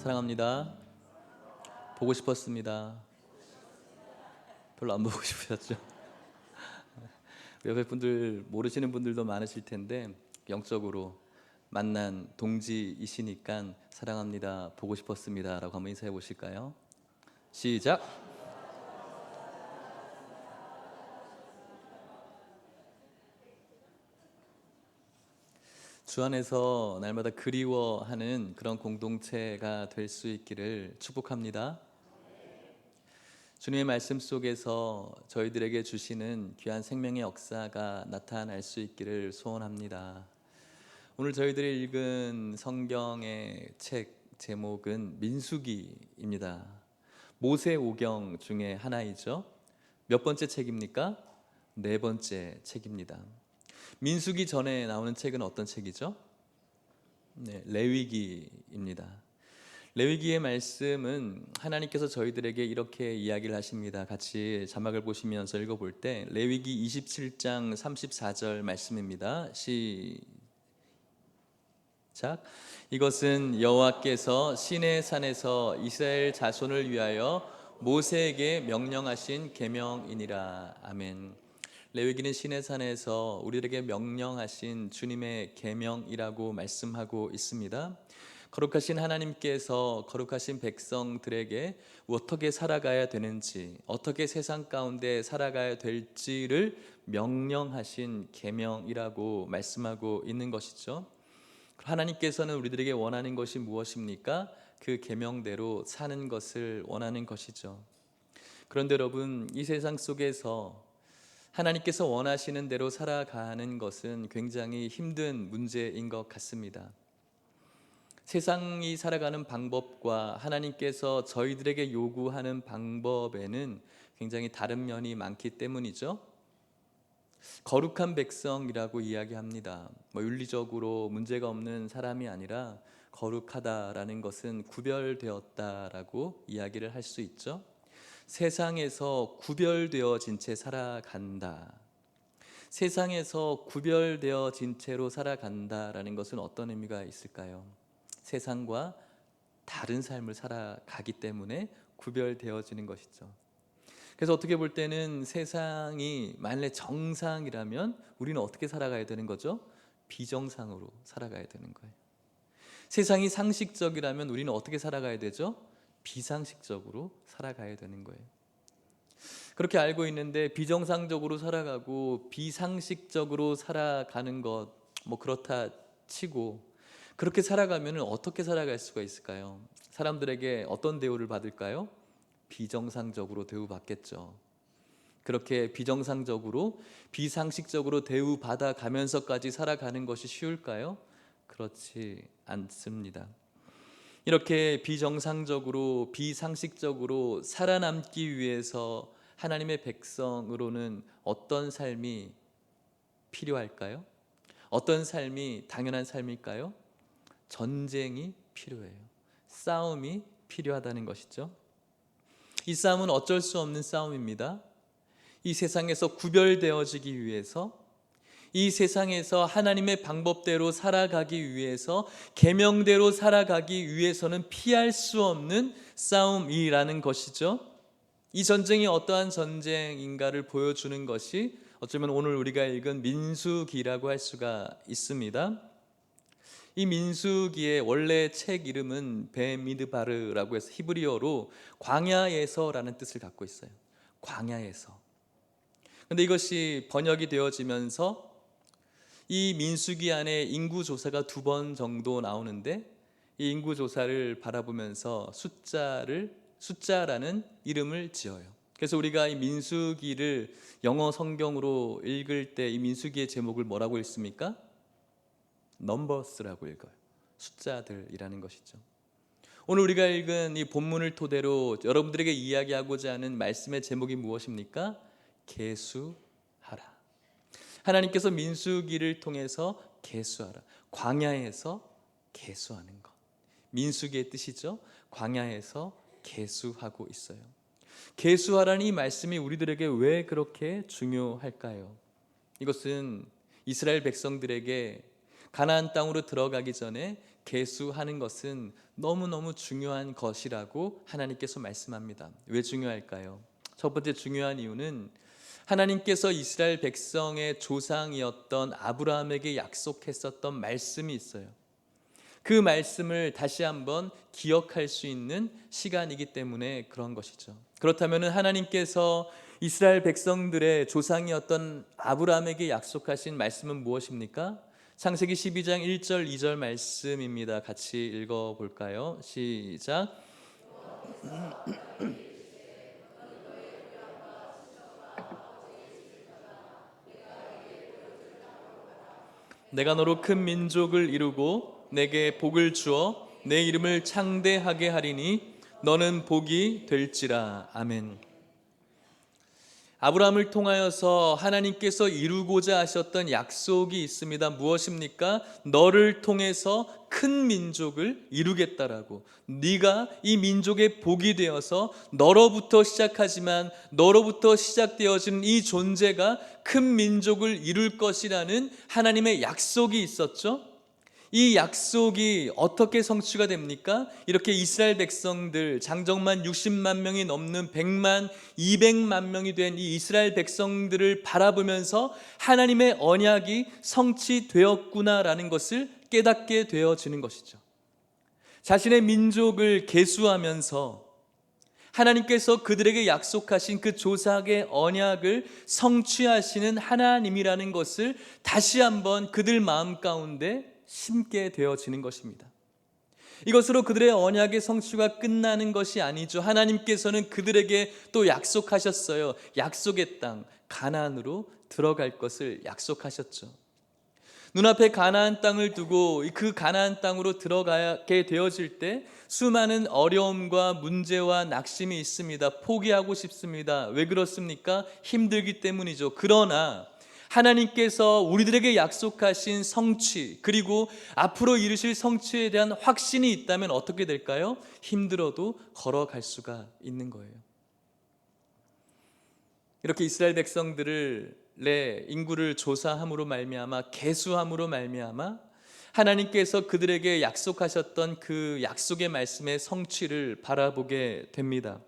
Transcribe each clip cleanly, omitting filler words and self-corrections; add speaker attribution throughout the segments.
Speaker 1: 사랑합니다. 보고 싶었습니다. 별로 안 보고 싶으셨죠? 옆에 분들 모르시는 분들도 많으실 텐데 영적으로 만난 동지이시니까 사랑합니다. 보고 싶었습니다. 라고 한번 인사해 보실까요? 시작! 주 안에서 날마다 그리워하는 그런 공동체가 될 수 있기를 축복합니다. 주님의 말씀 속에서 저희들에게 주시는 귀한 생명의 역사가 나타날 수 있기를 소원합니다. 오늘 저희들이 읽은 성경의 책 제목은 민수기입니다. 모세오경 중에 하나이죠. 몇 번째 책입니까? 네 번째 책입니다. 민수기 전에 나오는 책은 어떤 책이죠? 네, 레위기입니다. 레위기의 말씀은 하나님께서 저희들에게 이렇게 이야기를 하십니다. 같이 자막을 보시면서 읽어볼 때 레위기 27장 34절 말씀입니다. 시작. 이것은 여호와께서 시내 산에서 이스라엘 자손을 위하여 모세에게 명령하신 계명이니라. 아멘. 레위기는 시내산에서 우리에게 명령하신 주님의 계명이라고 말씀하고 있습니다. 거룩하신 하나님께서 거룩하신 백성들에게 어떻게 살아가야 되는지, 어떻게 세상 가운데 살아가야 될지를 명령하신 계명이라고 말씀하고 있는 것이죠. 하나님께서는 우리들에게 원하는 것이 무엇입니까? 그 계명대로 사는 것을 원하는 것이죠. 그런데 여러분, 이 세상 속에서 하나님께서 원하시는 대로 살아가는 것은 굉장히 힘든 문제인 것 같습니다. 세상이 살아가는 방법과 하나님께서 저희들에게 요구하는 방법에는 굉장히 다른 면이 많기 때문이죠. 거룩한 백성이라고 이야기합니다. 윤리적으로 문제가 없는 사람이 아니라 거룩하다라는 것은 구별되었다라고 이야기를 할 수 있죠. 세상에서 구별되어진 채 살아간다. 세상에서 구별되어진 채로 살아간다라는 것은 어떤 의미가 있을까요? 세상과 다른 삶을 살아가기 때문에 구별되어지는 것이죠. 그래서 어떻게 볼 때는 세상이 만일에 정상이라면 우리는 어떻게 살아가야 되는 거죠? 비정상으로 살아가야 되는 거예요. 세상이 상식적이라면 우리는 어떻게 살아가야 되죠? 비상식적으로 살아가야 되는 거예요. 그렇게 알고 있는데 비정상적으로 살아가고 비상식적으로 살아가는 것 그렇다 치고 그렇게 살아가면 어떻게 살아갈 수가 있을까요? 사람들에게 어떤 대우를 받을까요? 비정상적으로 대우받겠죠. 그렇게 비정상적으로 비상식적으로 대우받아 가면서까지 살아가는 것이 쉬울까요? 그렇지 않습니다. 이렇게 비정상적으로 비상식적으로 살아남기 위해서 하나님의 백성으로는 어떤 삶이 필요할까요? 어떤 삶이 당연한 삶일까요? 전쟁이 필요해요. 싸움이 필요하다는 것이죠. 이 싸움은 어쩔 수 없는 싸움입니다. 이 세상에서 구별되어지기 위해서, 이 세상에서 하나님의 방법대로 살아가기 위해서, 계명대로 살아가기 위해서는 피할 수 없는 싸움이라는 것이죠. 이 전쟁이 어떠한 전쟁인가를 보여주는 것이 어쩌면 오늘 우리가 읽은 민수기라고 할 수가 있습니다. 이 민수기의 원래 책 이름은 베미드바르라고 해서 히브리어로 광야에서라는 뜻을 갖고 있어요. 광야에서. 그런데 이것이 번역이 되어지면서 이 민수기 안에 인구조사가 2번 정도 나오는데 이 인구조사를 바라보면서 숫자라는 이름을 지어요. 그래서 우리가 이 민수기를 영어 성경으로 읽을 때 이 민수기의 제목을 뭐라고 읽습니까? 넘버스라고 읽어요. 숫자들이라는 것이죠. 오늘 우리가 읽은 이 본문을 토대로 여러분들에게 이야기하고자 하는 말씀의 제목이 무엇입니까? 계수하라. 하나님께서 민수기를 통해서 계수하라. 광야에서 계수하는 것. 민수기의 뜻이죠. 광야에서 계수하고 있어요. 계수하라는 이 말씀이 우리들에게 왜 그렇게 중요할까요? 이것은 이스라엘 백성들에게 가나안 땅으로 들어가기 전에 계수하는 것은 너무너무 중요한 것이라고 하나님께서 말씀합니다. 왜 중요할까요? 첫 번째 중요한 이유는 하나님께서 이스라엘 백성의 조상이었던 아브라함에게 약속했었던 말씀이 있어요. 그 말씀을 다시 한번 기억할 수 있는 시간이기 때문에 그런 것이죠. 그렇다면 하나님께서 이스라엘 백성들의 조상이었던 아브라함에게 약속하신 말씀은 무엇입니까? 창세기 12장 1절 2절 말씀입니다. 같이 읽어볼까요? 시작. 내가 너로 큰 민족을 이루고 내게 복을 주어 내 이름을 창대하게 하리니 너는 복이 될지라. 아멘. 아브라함을 통하여서 하나님께서 이루고자 하셨던 약속이 있습니다. 무엇입니까? 너를 통해서 큰 민족을 이루겠다라고. 네가 이 민족의 복이 되어서 너로부터 시작하지만 너로부터 시작되어지는 이 존재가 큰 민족을 이룰 것이라는 하나님의 약속이 있었죠. 이 약속이 어떻게 성취가 됩니까? 이렇게 이스라엘 백성들, 장정만 60만 명이 넘는 100만, 200만 명이 된 이 이스라엘 백성들을 바라보면서 하나님의 언약이 성취되었구나라는 것을 깨닫게 되어지는 것이죠. 자신의 민족을 계수하면서 하나님께서 그들에게 약속하신 그 조상의 언약을 성취하시는 하나님이라는 것을 다시 한번 그들 마음 가운데 심게 되어지는 것입니다. 이것으로 그들의 언약의 성취가 끝나는 것이 아니죠. 하나님께서는 그들에게 또 약속하셨어요. 약속의 땅 가나안으로 들어갈 것을 약속하셨죠. 눈앞에 가나안 땅을 두고 그 가나안 땅으로 들어가게 되어질 때 수많은 어려움과 문제와 낙심이 있습니다. 포기하고 싶습니다. 왜 그렇습니까? 힘들기 때문이죠. 그러나 하나님께서 우리들에게 약속하신 성취, 그리고 앞으로 이루실 성취에 대한 확신이 있다면 어떻게 될까요? 힘들어도 걸어갈 수가 있는 거예요. 이렇게 이스라엘 백성들을 인구를 조사함으로 말미암아, 계수함으로 말미암아 하나님께서 그들에게 약속하셨던 그 약속의 말씀의 성취를 바라보게 됩니다.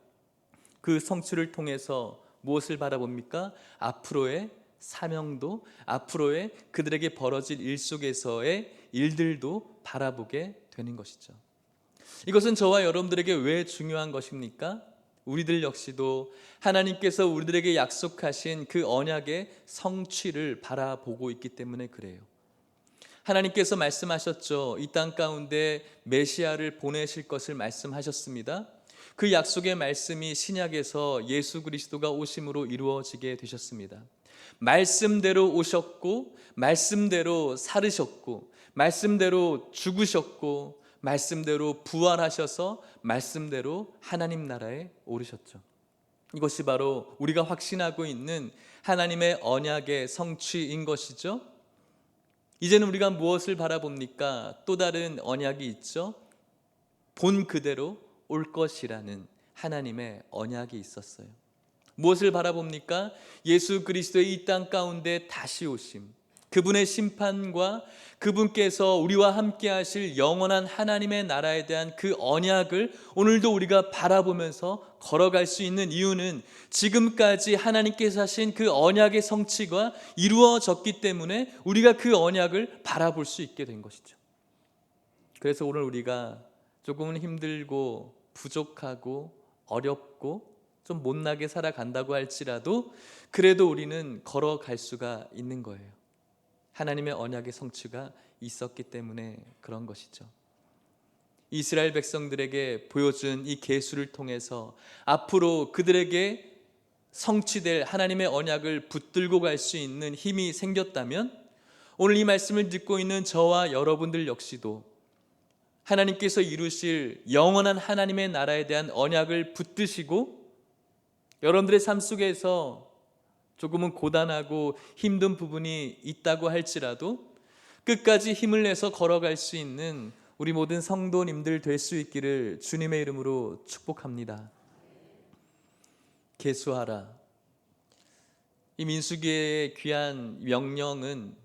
Speaker 1: 그 성취를 통해서 무엇을 바라봅니까? 앞으로의 사명도, 앞으로의 그들에게 벌어질 일 속에서의 일들도 바라보게 되는 것이죠. 이것은 저와 여러분들에게 왜 중요한 것입니까? 우리들 역시도 하나님께서 우리들에게 약속하신 그 언약의 성취를 바라보고 있기 때문에 그래요. 하나님께서 말씀하셨죠. 이 땅 가운데 메시아를 보내실 것을 말씀하셨습니다. 그 약속의 말씀이 신약에서 예수 그리스도가 오심으로 이루어지게 되셨습니다. 말씀대로 오셨고, 말씀대로 살으셨고, 말씀대로 죽으셨고, 말씀대로 부활하셔서 말씀대로 하나님 나라에 오르셨죠. 이것이 바로 우리가 확신하고 있는 하나님의 언약의 성취인 것이죠. 이제는 우리가 무엇을 바라봅니까? 또 다른 언약이 있죠. 본 그대로 올 것이라는 하나님의 언약이 있었어요. 무엇을 바라봅니까? 예수 그리스도의 이 땅 가운데 다시 오심, 그분의 심판과 그분께서 우리와 함께 하실 영원한 하나님의 나라에 대한 그 언약을 오늘도 우리가 바라보면서 걸어갈 수 있는 이유는 지금까지 하나님께서 하신 그 언약의 성취가 이루어졌기 때문에 우리가 그 언약을 바라볼 수 있게 된 것이죠. 그래서 오늘 우리가 조금은 힘들고 부족하고 어렵고 좀 못나게 살아간다고 할지라도 그래도 우리는 걸어갈 수가 있는 거예요. 하나님의 언약의 성취가 있었기 때문에 그런 것이죠. 이스라엘 백성들에게 보여준 이 계수를 통해서 앞으로 그들에게 성취될 하나님의 언약을 붙들고 갈 수 있는 힘이 생겼다면 오늘 이 말씀을 듣고 있는 저와 여러분들 역시도 하나님께서 이루실 영원한 하나님의 나라에 대한 언약을 붙드시고 여러분들의 삶 속에서 조금은 고단하고 힘든 부분이 있다고 할지라도 끝까지 힘을 내서 걸어갈 수 있는 우리 모든 성도님들 될 수 있기를 주님의 이름으로 축복합니다. 계수하라. 이 민수기의 귀한 명령은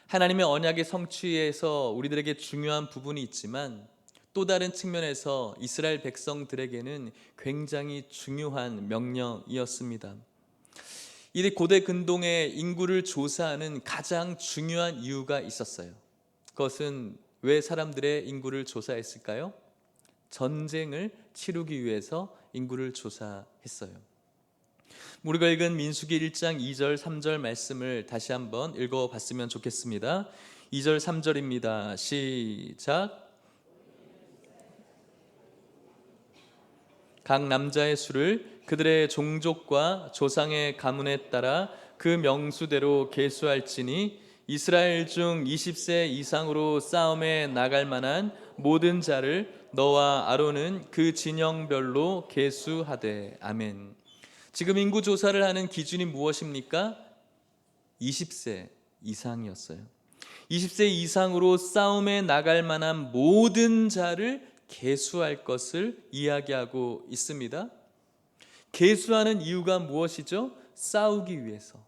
Speaker 1: 하나님의 언약의 성취에서 우리들에게 중요한 부분이 있지만 또 다른 측면에서 이스라엘 백성들에게는 굉장히 중요한 명령이었습니다. 이 고대 근동의 인구를 조사하는 가장 중요한 이유가 있었어요. 그것은 왜 사람들의 인구를 조사했을까요? 전쟁을 치르기 위해서 인구를 조사했어요. 우리가 읽은 민수기 1장 2절 3절 말씀을 다시 한번 읽어봤으면 좋겠습니다. 2절 3절입니다. 시작. 각 남자의 수를 그들의 종족과 조상의 가문에 따라 그 명수대로 계수할지니 이스라엘 중 20세 이상으로 싸움에 나갈 만한 모든 자를 너와 아론은 그 진영별로 계수하되. 아멘. 지금 인구 조사를 하는 기준이 무엇입니까? 20세 이상이었어요. 20세 이상으로 싸움에 나갈 만한 모든 자를 계수할 것을 이야기하고 있습니다. 계수하는 이유가 무엇이죠? 싸우기 위해서,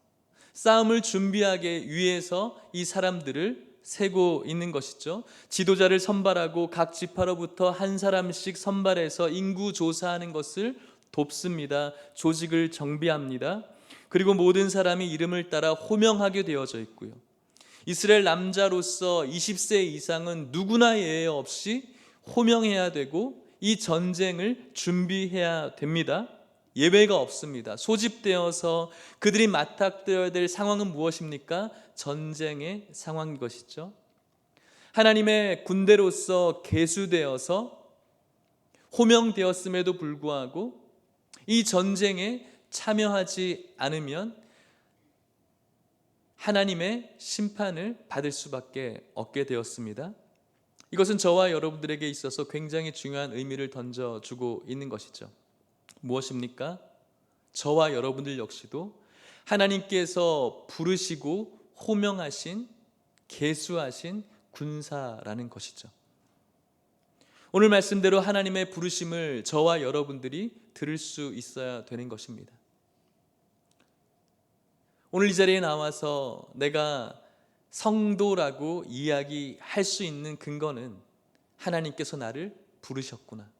Speaker 1: 싸움을 준비하기 위해서 이 사람들을 세고 있는 것이죠. 지도자를 선발하고 각 지파로부터 한 사람씩 선발해서 인구 조사하는 것을 돕습니다. 조직을 정비합니다. 그리고 모든 사람이 이름을 따라 호명하게 되어져 있고요. 이스라엘 남자로서 20세 이상은 누구나 예외 없이 호명해야 되고 이 전쟁을 준비해야 됩니다. 예외가 없습니다. 소집되어서 그들이 맞닥뜨려야 될 상황은 무엇입니까? 전쟁의 상황인 것이죠. 하나님의 군대로서 계수되어서 호명되었음에도 불구하고 이 전쟁에 참여하지 않으면 하나님의 심판을 받을 수밖에 없게 되었습니다. 이것은 저와 여러분들에게 있어서 굉장히 중요한 의미를 던져주고 있는 것이죠. 무엇입니까? 저와 여러분들 역시도 하나님께서 부르시고 호명하신, 계수하신 군사라는 것이죠. 오늘 말씀대로 하나님의 부르심을 저와 여러분들이 들을 수 있어야 되는 것입니다. 오늘 이 자리에 나와서 내가 성도라고 이야기할 수 있는 근거는 하나님께서 나를 부르셨구나,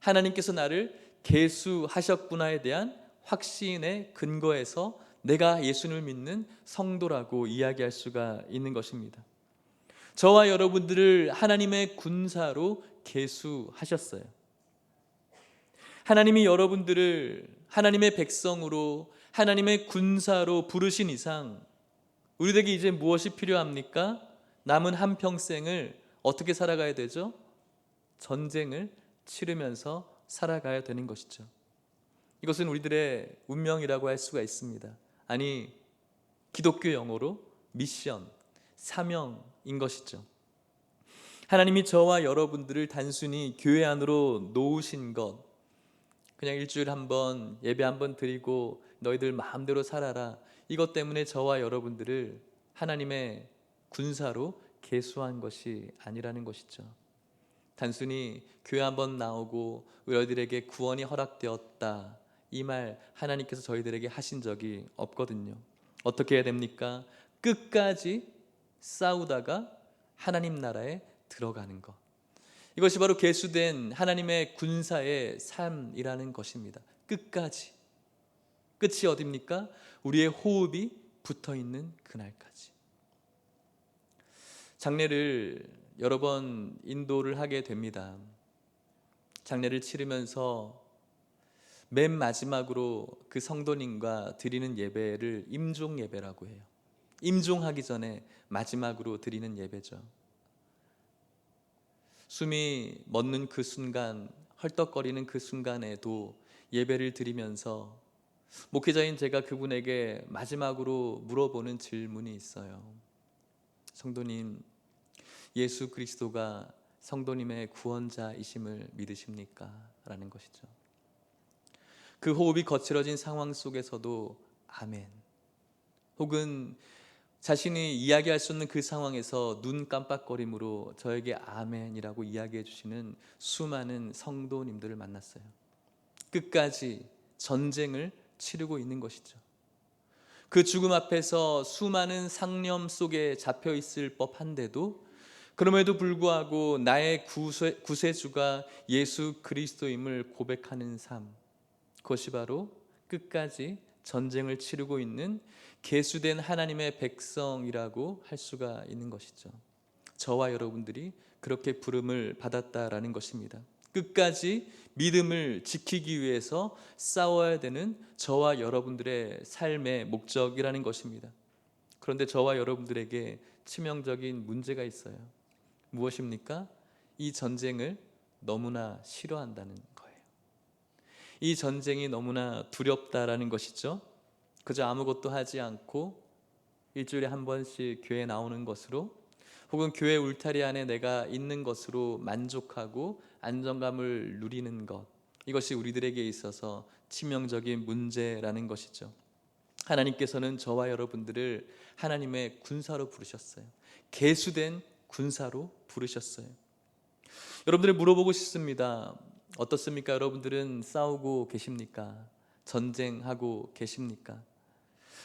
Speaker 1: 하나님께서 나를 계수하셨구나에 대한 확신의 근거에서 내가 예수님을 믿는 성도라고 이야기할 수가 있는 것입니다. 저와 여러분들을 하나님의 군사로 계수하셨어요. 하나님이 여러분들을 하나님의 백성으로, 하나님의 군사로 부르신 이상 우리에게 이제 무엇이 필요합니까? 남은 한평생을 어떻게 살아가야 되죠? 전쟁을 치르면서 살아가야 되는 것이죠. 이것은 우리들의 운명이라고 할 수가 있습니다. 아니, 기독교 용어로 미션, 사명인 것이죠. 하나님이 저와 여러분들을 단순히 교회 안으로 놓으신 것, 그냥 일주일에 한 번 예배 한 번 드리고 너희들 마음대로 살아라, 이것 때문에 저와 여러분들을 하나님의 군사로 계수한 것이 아니라는 것이죠. 단순히 교회 한번 나오고 너희들에게 구원이 허락되었다, 이 말 하나님께서 저희들에게 하신 적이 없거든요. 어떻게 해야 됩니까? 끝까지 싸우다가 하나님 나라에 들어가는 것, 이것이 바로 계수된 하나님의 군사의 삶이라는 것입니다. 끝까지. 끝이 어디입니까? 우리의 호흡이 붙어있는 그날까지. 장례를 여러 번 인도를 하게 됩니다. 장례를 치르면서 맨 마지막으로 그 성도님과 드리는 예배를 임종 예배라고 해요. 임종하기 전에 마지막으로 드리는 예배죠. 숨이 멎는 그 순간, 헐떡거리는 그 순간에도 예배를 드리면서 목회자인 제가 그분에게 마지막으로 물어보는 질문이 있어요. 성도님, 예수 그리스도가 성도님의 구원자이심을 믿으십니까? 라는 것이죠. 그 호흡이 거칠어진 상황 속에서도 아멘, 혹은 자신이 이야기할 수 없는 그 상황에서 눈 깜빡거림으로 저에게 아멘이라고 이야기해 주시는 수많은 성도님들을 만났어요. 끝까지 전쟁을 치르고 있는 것이죠. 그 죽음 앞에서 수많은 상념 속에 잡혀 있을 법한데도 그럼에도 불구하고 나의 구세주가 예수 그리스도임을 고백하는 삶, 그것이 바로 끝까지 전쟁을 치르고 있는 계수된 하나님의 백성이라고 할 수가 있는 것이죠. 저와 여러분들이 그렇게 부름을 받았다라는 것입니다. 끝까지 믿음을 지키기 위해서 싸워야 되는 저와 여러분들의 삶의 목적이라는 것입니다. 그런데 저와 여러분들에게 치명적인 문제가 있어요. 무엇입니까? 이 전쟁을 너무나 싫어한다는 거예요. 이 전쟁이 너무나 두렵다라는 것이죠. 그저 아무것도 하지 않고 일주일에 한 번씩 교회 나오는 것으로, 혹은 교회 울타리 안에 내가 있는 것으로 만족하고 안정감을 누리는 것, 이것이 우리들에게 있어서 치명적인 문제라는 것이죠. 하나님께서는 저와 여러분들을 하나님의 군사로 부르셨어요. 계수된 군사로 부르셨어요. 여러분들이 물어보고 싶습니다. 어떻습니까? 여러분들은 싸우고 계십니까? 전쟁하고 계십니까?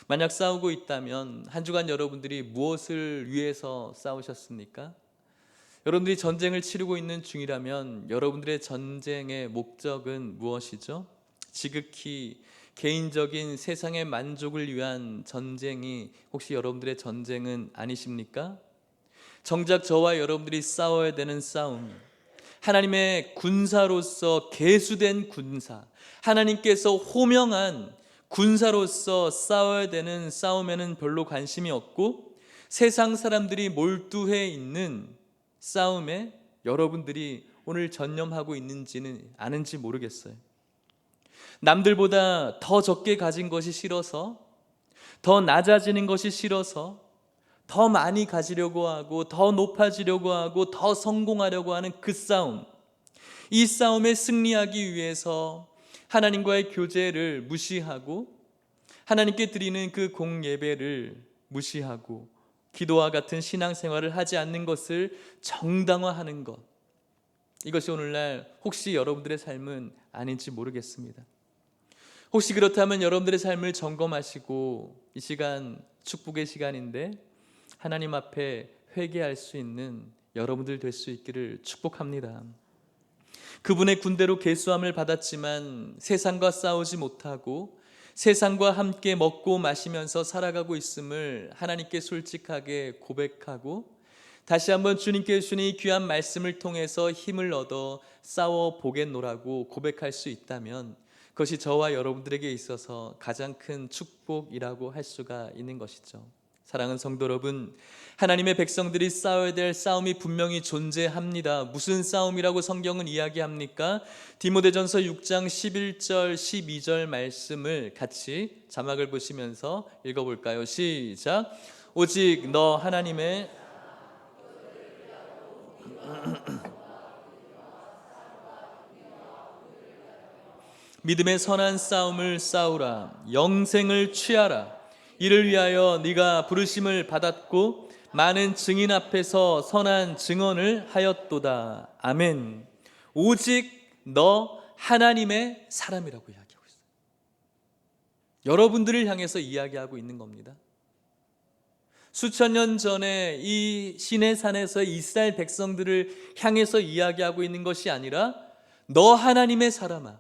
Speaker 1: 만약 싸우고 있다면 한 주간 여러분들이 무엇을 위해서 싸우셨습니까? 여러분들이 전쟁을 치르고 있는 중이라면 여러분들의 전쟁의 목적은 무엇이죠? 지극히 개인적인 세상의 만족을 위한 전쟁이 혹시 여러분들의 전쟁은 아니십니까? 정작 저와 여러분들이 싸워야 되는 싸움, 하나님의 군사로서 계수된 군사, 하나님께서 호명한 군사로서 싸워야 되는 싸움에는 별로 관심이 없고, 세상 사람들이 몰두해 있는 싸움에 여러분들이 오늘 전념하고 있는지는 아는지 모르겠어요. 남들보다 더 적게 가진 것이 싫어서, 더 낮아지는 것이 싫어서, 더 많이 가지려고 하고 더 높아지려고 하고 더 성공하려고 하는 그 싸움, 이 싸움에 승리하기 위해서 하나님과의 교제를 무시하고 하나님께 드리는 그 공예배를 무시하고 기도와 같은 신앙생활을 하지 않는 것을 정당화하는 것, 이것이 오늘날 혹시 여러분들의 삶은 아닌지 모르겠습니다. 혹시 그렇다면 여러분들의 삶을 점검하시고 이 시간 축복의 시간인데 하나님 앞에 회개할 수 있는 여러분들 될 수 있기를 축복합니다. 그분의 군대로 계수함을 받았지만 세상과 싸우지 못하고 세상과 함께 먹고 마시면서 살아가고 있음을 하나님께 솔직하게 고백하고 다시 한번 주님께 주신 이 귀한 말씀을 통해서 힘을 얻어 싸워 보겠노라고 고백할 수 있다면 그것이 저와 여러분들에게 있어서 가장 큰 축복이라고 할 수가 있는 것이죠. 사랑하는 성도 여러분, 하나님의 백성들이 싸워야 될 싸움이 분명히 존재합니다. 무슨 싸움이라고 성경은 이야기합니까? 디모데전서 6장 11절 12절 말씀을 같이 자막을 보시면서 읽어볼까요? 시작. 오직 너 하나님의 믿음의 선한 싸움을 싸우라. 영생을 취하라. 이를 위하여 네가 부르심을 받았고 많은 증인 앞에서 선한 증언을 하였도다. 아멘. 오직 너 하나님의 사람이라고 이야기하고 있어요. 여러분들을 향해서 이야기하고 있는 겁니다. 수천 년 전에 이 시내산에서 이스라엘 백성들을 향해서 이야기하고 있는 것이 아니라 너 하나님의 사람아,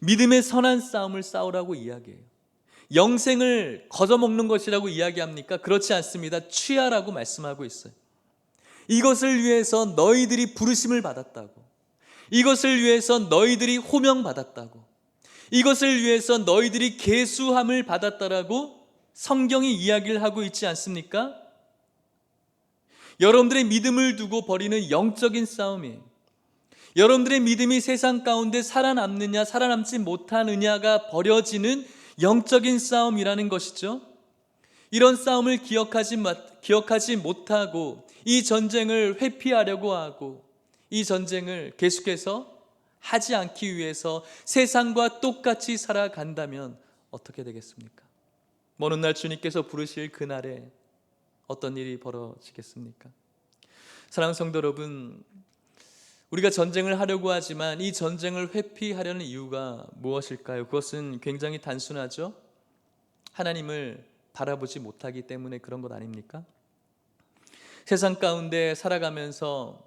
Speaker 1: 믿음의 선한 싸움을 싸우라고 이야기해요. 영생을 거저먹는 것이라고 이야기합니까? 그렇지 않습니다. 취하라고 말씀하고 있어요. 이것을 위해서 너희들이 부르심을 받았다고, 이것을 위해서 너희들이 호명받았다고, 이것을 위해서 너희들이 계수함을 받았다라고 성경이 이야기를 하고 있지 않습니까? 여러분들의 믿음을 두고 벌이는 영적인 싸움이, 여러분들의 믿음이 세상 가운데 살아남느냐 살아남지 못하느냐가 벌어지는 영적인 싸움이라는 것이죠. 이런 싸움을 기억하지 못하고 이 전쟁을 회피하려고 하고 이 전쟁을 계속해서 하지 않기 위해서 세상과 똑같이 살아간다면 어떻게 되겠습니까? 먼 훗날 주님께서 부르실 그날에 어떤 일이 벌어지겠습니까? 사랑하는 성도 여러분, 우리가 전쟁을 하려고 하지만 이 전쟁을 회피하려는 이유가 무엇일까요? 그것은 굉장히 단순하죠. 하나님을 바라보지 못하기 때문에 그런 것 아닙니까? 세상 가운데 살아가면서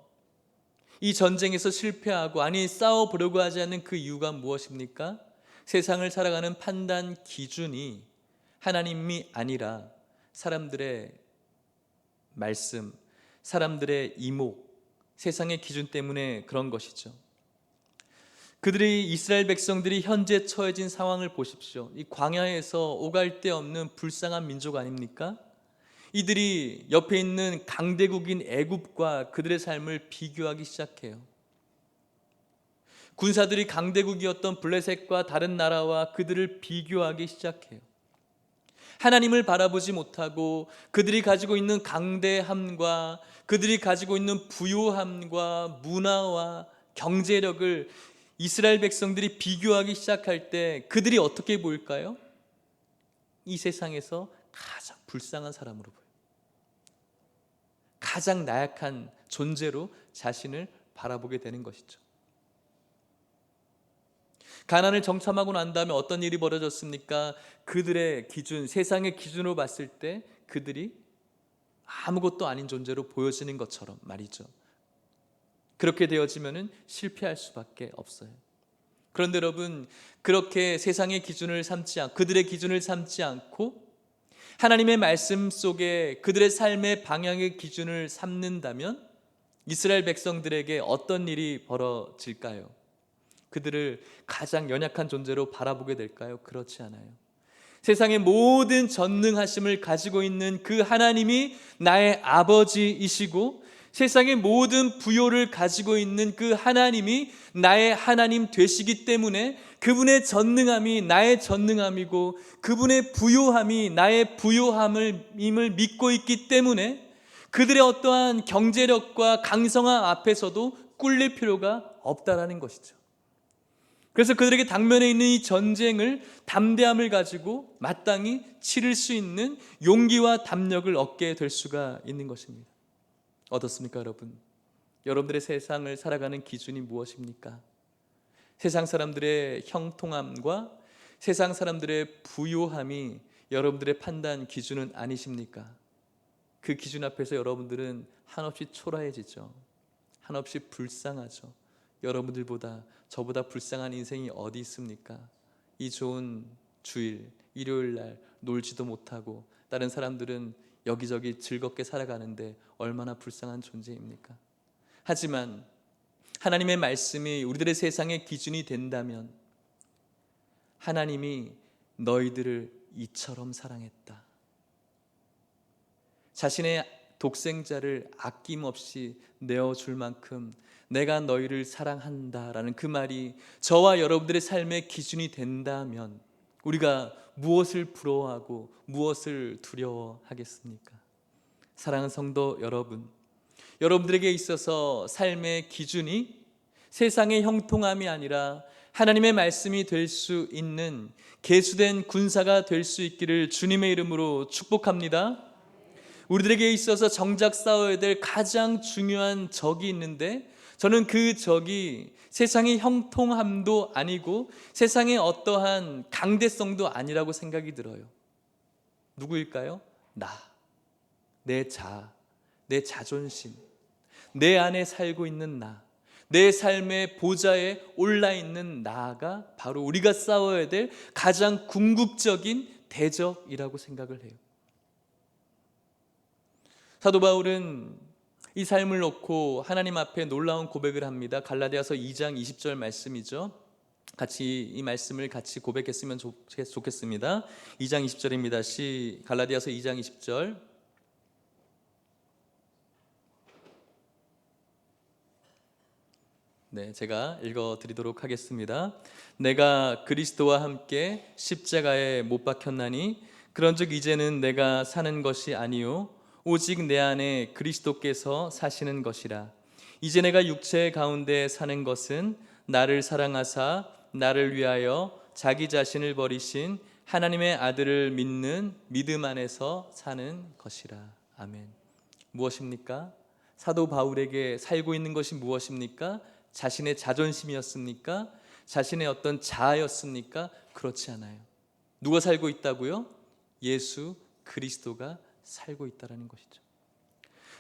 Speaker 1: 이 전쟁에서 실패하고 싸워보려고 하지 않는 그 이유가 무엇입니까? 세상을 살아가는 판단 기준이 하나님이 아니라 사람들의 말씀, 사람들의 이목, 세상의 기준 때문에 그런 것이죠. 그들이 이스라엘 백성들이 현재 처해진 상황을 보십시오. 이 광야에서 오갈 데 없는 불쌍한 민족 아닙니까? 이들이 옆에 있는 강대국인 애굽과 그들의 삶을 비교하기 시작해요. 군사들이 강대국이었던 블레셋과 다른 나라와 그들을 비교하기 시작해요. 하나님을 바라보지 못하고 그들이 가지고 있는 강대함과 그들이 가지고 있는 부요함과 문화와 경제력을 이스라엘 백성들이 비교하기 시작할 때 그들이 어떻게 보일까요? 이 세상에서 가장 불쌍한 사람으로 보여요. 가장 나약한 존재로 자신을 바라보게 되는 것이죠. 가나안을 정탐하고 난 다음에 어떤 일이 벌어졌습니까? 그들의 기준, 세상의 기준으로 봤을 때 그들이 아무것도 아닌 존재로 보여지는 것처럼 말이죠. 그렇게 되어지면 실패할 수밖에 없어요. 그런데 여러분, 그렇게 세상의 기준을 삼지 않고 그들의 기준을 삼지 않고 하나님의 말씀 속에 그들의 삶의 방향의 기준을 삼는다면 이스라엘 백성들에게 어떤 일이 벌어질까요? 그들을 가장 연약한 존재로 바라보게 될까요? 그렇지 않아요. 세상의 모든 전능하심을 가지고 있는 그 하나님이 나의 아버지이시고 세상의 모든 부요를 가지고 있는 그 하나님이 나의 하나님 되시기 때문에 그분의 전능함이 나의 전능함이고 그분의 부요함이 나의 부요함임을 믿고 있기 때문에 그들의 어떠한 경제력과 강성함 앞에서도 꿀릴 필요가 없다라는 것이죠. 그래서 그들에게 당면에 있는 이 전쟁을 담대함을 가지고 마땅히 치를 수 있는 용기와 담력을 얻게 될 수가 있는 것입니다. 어떻습니까, 여러분? 여러분들의 세상을 살아가는 기준이 무엇입니까? 세상 사람들의 형통함과 세상 사람들의 부요함이 여러분들의 판단 기준은 아니십니까? 그 기준 앞에서 여러분들은 한없이 초라해지죠. 한없이 불쌍하죠. 여러분들보다 저보다 불쌍한 인생이 어디 있습니까? 이 좋은 주일, 일요일 날 놀지도 못하고 다른 사람들은 여기저기 즐겁게 살아가는데 얼마나 불쌍한 존재입니까? 하지만 하나님의 말씀이 우리들의 세상의 기준이 된다면 하나님이 너희들을 이처럼 사랑했다. 자신의 독생자를 아낌없이 내어줄 만큼 내가 너희를 사랑한다라는 그 말이 저와 여러분들의 삶의 기준이 된다면 우리가 무엇을 부러워하고 무엇을 두려워하겠습니까? 사랑하는 성도 여러분, 여러분들에게 있어서 삶의 기준이 세상의 형통함이 아니라 하나님의 말씀이 될 수 있는 계수된 군사가 될 수 있기를 주님의 이름으로 축복합니다. 우리들에게 있어서 정작 싸워야 될 가장 중요한 적이 있는데 저는 그 적이 세상의 형통함도 아니고 세상의 어떠한 강대성도 아니라고 생각이 들어요. 누구일까요? 내 자존심, 내 안에 살고 있는 내 삶의 보좌에 올라있는 나가 바로 우리가 싸워야 될 가장 궁극적인 대적이라고 생각을 해요. 사도 바울은 이 삶을 놓고 하나님 앞에 놀라운 고백을 합니다. 갈라디아서 2장 20절 말씀이죠. 같이 이 말씀을 같이 고백했으면 좋겠습니다. 2장 20절입니다. 갈라디아서 2장 20절. 네, 제가 읽어드리도록 하겠습니다. 내가 그리스도와 함께 십자가에 못 박혔나니 그런즉 이제는 내가 사는 것이 아니요 오직 내 안에 그리스도께서 사시는 것이라. 이제 내가 육체 가운데 사는 것은 나를 사랑하사 나를 위하여 자기 자신을 버리신 하나님의 아들을 믿는 믿음 안에서 사는 것이라. 아멘. 무엇입니까? 사도 바울에게 살고 있는 것이 무엇입니까? 자신의 자존심이었습니까? 자신의 어떤 자아였습니까? 그렇지 않아요. 누가 살고 있다고요? 예수 그리스도가 살고 있다는 것이죠.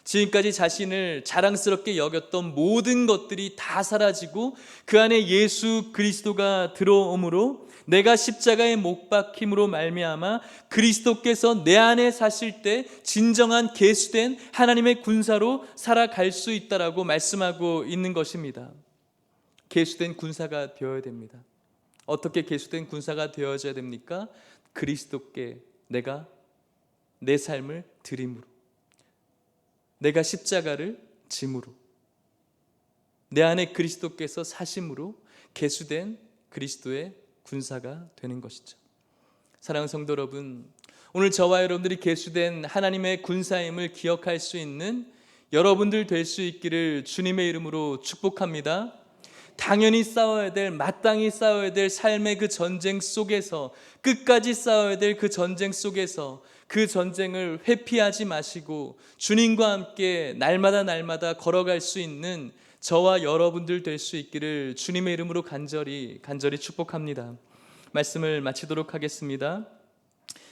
Speaker 1: 지금까지 자신을 자랑스럽게 여겼던 모든 것들이 다 사라지고 그 안에 예수 그리스도가 들어오므로 내가 십자가에 못 박힘으로 말미암아 그리스도께서 내 안에 사실 때 진정한 계수된 하나님의 군사로 살아갈 수 있다라고 말씀하고 있는 것입니다. 계수된 군사가 되어야 됩니다. 어떻게 계수된 군사가 되어져야 됩니까? 그리스도께 내가 내 삶을 드림으로, 내가 십자가를 짐으로, 내 안에 그리스도께서 사심으로 계수된 그리스도의 군사가 되는 것이죠. 사랑하는 성도 여러분, 오늘 저와 여러분들이 계수된 하나님의 군사임을 기억할 수 있는 여러분들 될 수 있기를 주님의 이름으로 축복합니다. 당연히 싸워야 될, 마땅히 싸워야 될 삶의 그 전쟁 속에서, 끝까지 싸워야 될 그 전쟁 속에서 그 전쟁을 회피하지 마시고 주님과 함께 날마다 걸어갈 수 있는 저와 여러분들 될 수 있기를 주님의 이름으로 간절히 축복합니다. 말씀을 마치도록 하겠습니다.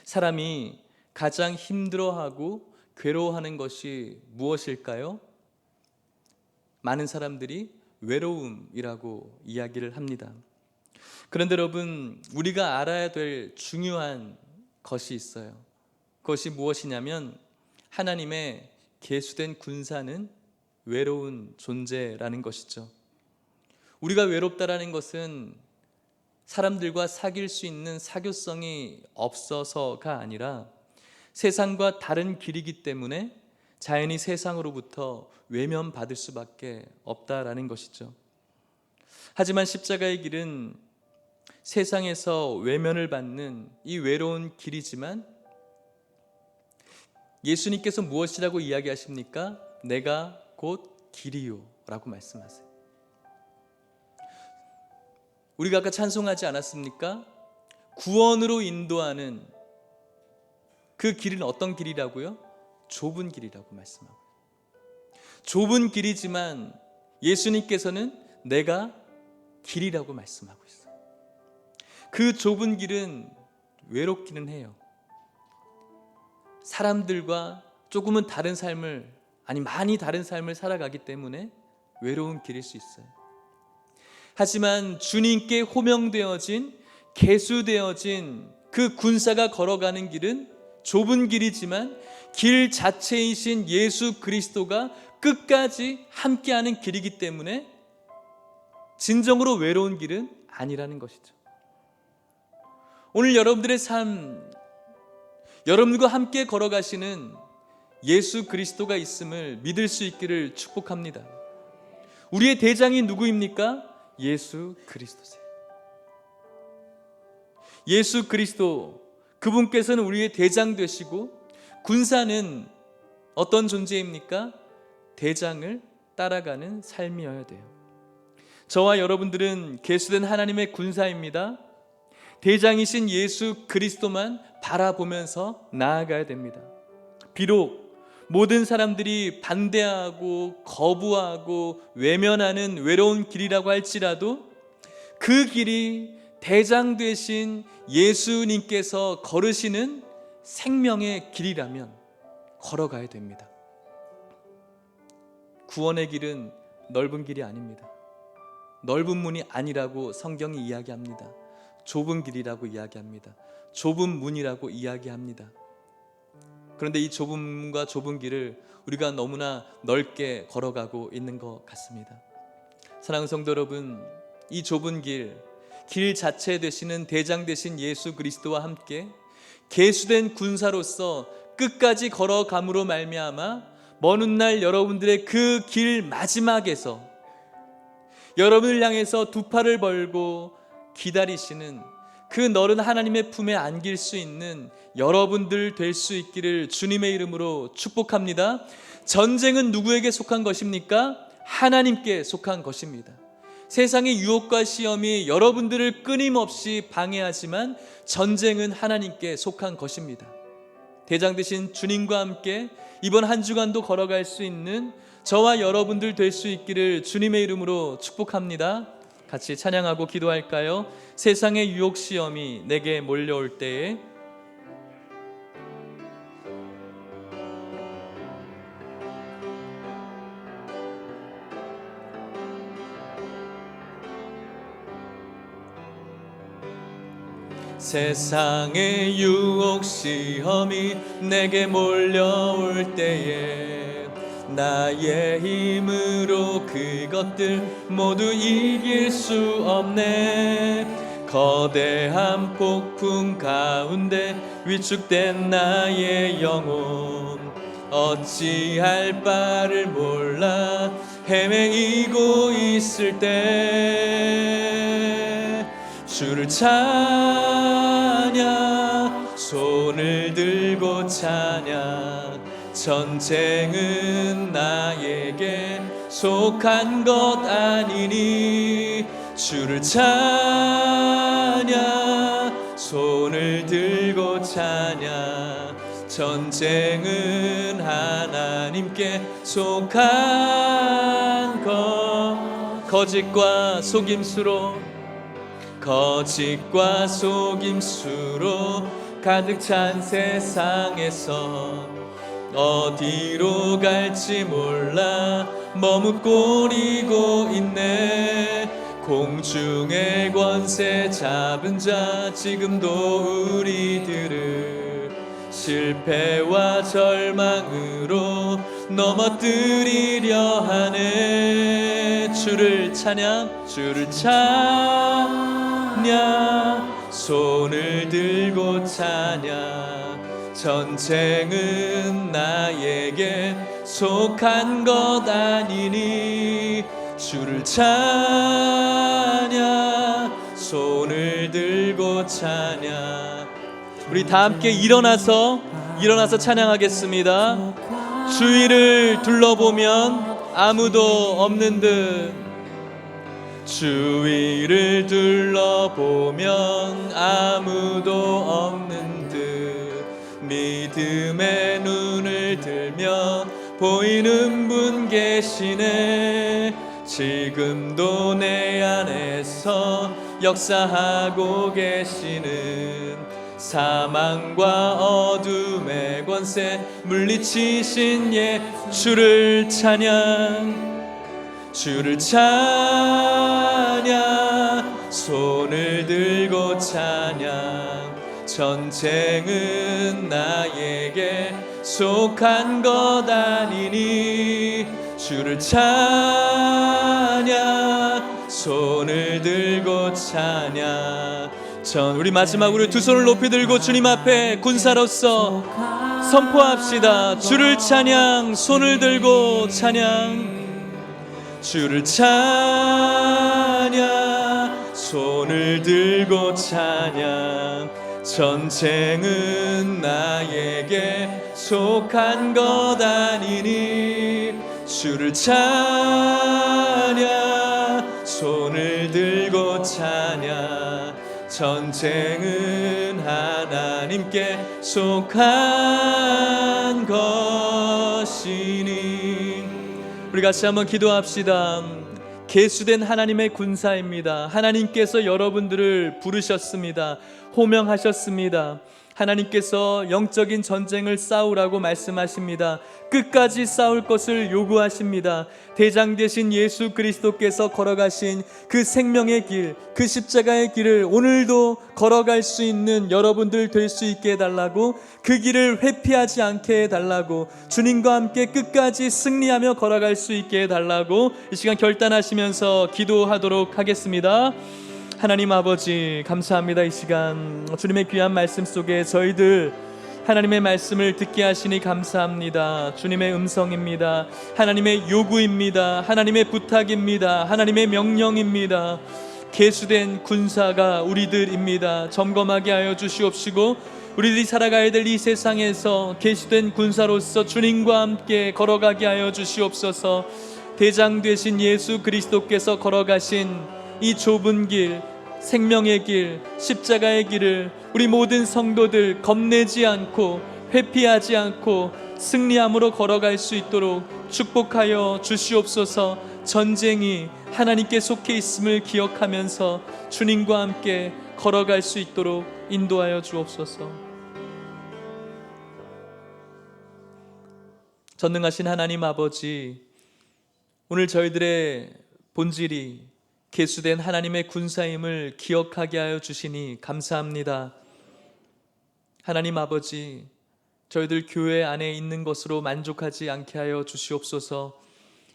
Speaker 1: 사람이 가장 힘들어하고 괴로워하는 것이 무엇일까요? 많은 사람들이 외로움이라고 이야기를 합니다. 그런데 여러분, 우리가 알아야 될 중요한 것이 있어요. 그것이 무엇이냐면 하나님의 계수된 군사는 외로운 존재라는 것이죠. 우리가 외롭다라는 것은 사람들과 사귈 수 있는 사교성이 없어서가 아니라 세상과 다른 길이기 때문에 자연히 세상으로부터 외면받을 수밖에 없다라는 것이죠. 하지만 십자가의 길은 세상에서 외면을 받는 이 외로운 길이지만 예수님께서 무엇이라고 이야기하십니까? 내가 곧 길이요 라고 말씀하세요. 우리가 아까 찬송하지 않았습니까? 구원으로 인도하는 그 길은 어떤 길이라고요? 좁은 길이라고 말씀하고, 좁은 길이지만 예수님께서는 내가 길이라고 말씀하고 있어요. 그 좁은 길은 외롭기는 해요. 사람들과 조금은 다른 삶을, 아니 많이 다른 삶을 살아가기 때문에 외로운 길일 수 있어요. 하지만 주님께 호명되어진, 계수되어진 그 군사가 걸어가는 길은 좁은 길이지만 길 자체이신 예수 그리스도가 끝까지 함께하는 길이기 때문에 진정으로 외로운 길은 아니라는 것이죠. 오늘 여러분들의 삶, 여러분과 함께 걸어가시는 예수 그리스도가 있음을 믿을 수 있기를 축복합니다. 우리의 대장이 누구입니까? 예수 그리스도세요. 예수 그리스도, 그분께서는 우리의 대장 되시고, 군사는 어떤 존재입니까? 대장을 따라가는 삶이어야 돼요. 저와 여러분들은 계수된 하나님의 군사입니다. 대장이신 예수 그리스도만 바라보면서 나아가야 됩니다. 비록 모든 사람들이 반대하고 거부하고 외면하는 외로운 길이라고 할지라도 그 길이 대장 되신 예수님께서 걸으시는 생명의 길이라면 걸어가야 됩니다. 구원의 길은 넓은 길이 아닙니다. 넓은 문이 아니라고 성경이 이야기합니다. 좁은 길이라고 이야기합니다. 좁은 문이라고 이야기합니다. 그런데 이 좁은 문과 좁은 길을 우리가 너무나 넓게 걸어가고 있는 것 같습니다. 사랑하는 성도 여러분, 이 좁은 길 자체 되시는 대장 되신 예수 그리스도와 함께 계수된 군사로서 끝까지 걸어감으로 말미암아 먼 훗날 여러분들의 그 길 마지막에서 여러분을 향해서 두 팔을 벌고 기다리시는 그 너른 하나님의 품에 안길 수 있는 여러분들 될 수 있기를 주님의 이름으로 축복합니다. 전쟁은 누구에게 속한 것입니까? 하나님께 속한 것입니다. 세상의 유혹과 시험이 여러분들을 끊임없이 방해하지만 전쟁은 하나님께 속한 것입니다. 대장 되신 주님과 함께 이번 한 주간도 걸어갈 수 있는 저와 여러분들 될 수 있기를 주님의 이름으로 축복합니다. 같이 찬양하고 기도할까요? 세상의 유혹 시험이 내게 몰려올 때에 세상의 유혹 시험이 내게 몰려올 때에 나의 힘으로 그것들 모두 이길 수 없네. 거대한 폭풍 가운데 위축된 나의 영혼 어찌할 바를 몰라 헤매이고 있을 때 주를 찬양 손을 들고 찬양 전쟁은 나에게 속한 것 아니니 주를 찬양 손을 들고 찬양 전쟁은 하나님께 속한 것 거짓과 속임수로 가득 찬 세상에서 어디로 갈지 몰라 머뭇거리고 있네. 공중의 권세 잡은 자 지금도 우리들을 실패와 절망으로 넘어뜨리려 하네. 주를 찬양 손을 들고 찬양 전쟁은 나에게 속한 것 아니니 주를 찬양 손을 들고 찬양. 우리 다 함께 일어나서 찬양하겠습니다. 주위를 둘러보면 아무도 없는 듯 주위를 둘러보면 아무도 없는 듯 믿음의 눈을 들면 보이는 분 계시네. 지금도 내 안에서 역사하고 계시는 사망과 어둠의 권세 물리치신 주를 찬양 손을 들고 찬양 전쟁은 나에게 속한 것 아니니 주를 찬양 손을 들고 찬양 우리 마지막으로 두 손을 높이 들고 주님 앞에 군사로서 선포합시다. 주를 찬양 손을 들고 찬양 주를 찬양 손을 들고 찬양 전쟁은 나에게 속한 것 아니니 주를 찬양 손을 들고 찬양 전쟁은 하나님께 속한 것이니. 우리 같이 한번 기도합시다. 계수된 하나님의 군사입니다. 하나님께서 여러분들을 부르셨습니다. 호명하셨습니다. 하나님께서 영적인 전쟁을 싸우라고 말씀하십니다. 끝까지 싸울 것을 요구하십니다. 대장 되신 예수 그리스도께서 걸어가신 그 생명의 길, 그 십자가의 길을 오늘도 걸어갈 수 있는 여러분들 될 수 있게 해달라고, 그 길을 회피하지 않게 해달라고, 주님과 함께 끝까지 승리하며 걸어갈 수 있게 해달라고 이 시간 결단하시면서 기도하도록 하겠습니다. 하나님 아버지 감사합니다. 이 시간 주님의 귀한 말씀 속에 저희들 하나님의 말씀을 듣게 하시니 감사합니다. 주님의 음성입니다. 하나님의 요구입니다. 하나님의 부탁입니다. 하나님의 명령입니다. 계수된 군사가 우리들입니다. 점검하게 하여 주시옵시고 우리들이 살아가야 될 이 세상에서 계수된 군사로서 주님과 함께 걸어가게 하여 주시옵소서. 대장 되신 예수 그리스도께서 걸어가신 이 좁은 길, 생명의 길, 십자가의 길을 우리 모든 성도들 겁내지 않고 회피하지 않고 승리함으로 걸어갈 수 있도록 축복하여 주시옵소서. 전쟁이 하나님께 속해 있음을 기억하면서 주님과 함께 걸어갈 수 있도록 인도하여 주옵소서. 전능하신 하나님 아버지, 오늘 저희들의 본질이 계수된 하나님의 군사임을 기억하게 하여 주시니 감사합니다. 하나님 아버지, 저희들 교회 안에 있는 것으로 만족하지 않게 하여 주시옵소서.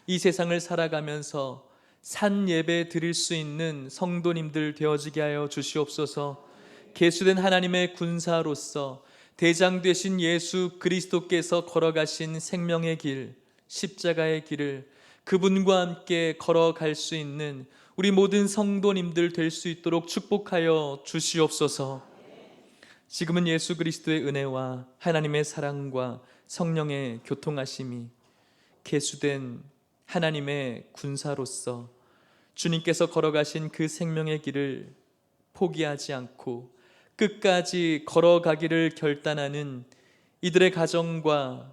Speaker 1: 이 세상을 살아가면서 산 예배 드릴 수 있는 성도님들 되어지게 하여 주시옵소서. 계수된 하나님의 군사로서 대장 되신 예수 그리스도께서 걸어가신 생명의 길, 십자가의 길을 그분과 함께 걸어갈 수 있는 우리 모든 성도님들 될 수 있도록 축복하여 주시옵소서. 지금은 예수 그리스도의 은혜와 하나님의 사랑과 성령의 교통하심이 계수된 하나님의 군사로서 주님께서 걸어가신 그 생명의 길을 포기하지 않고 끝까지 걸어가기를 결단하는 이들의 가정과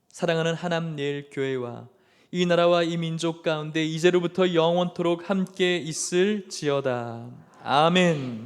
Speaker 1: 사랑하는 하남예일 교회와 이 나라와 이 민족 가운데 이제로부터 영원토록 함께 있을지어다. 아멘.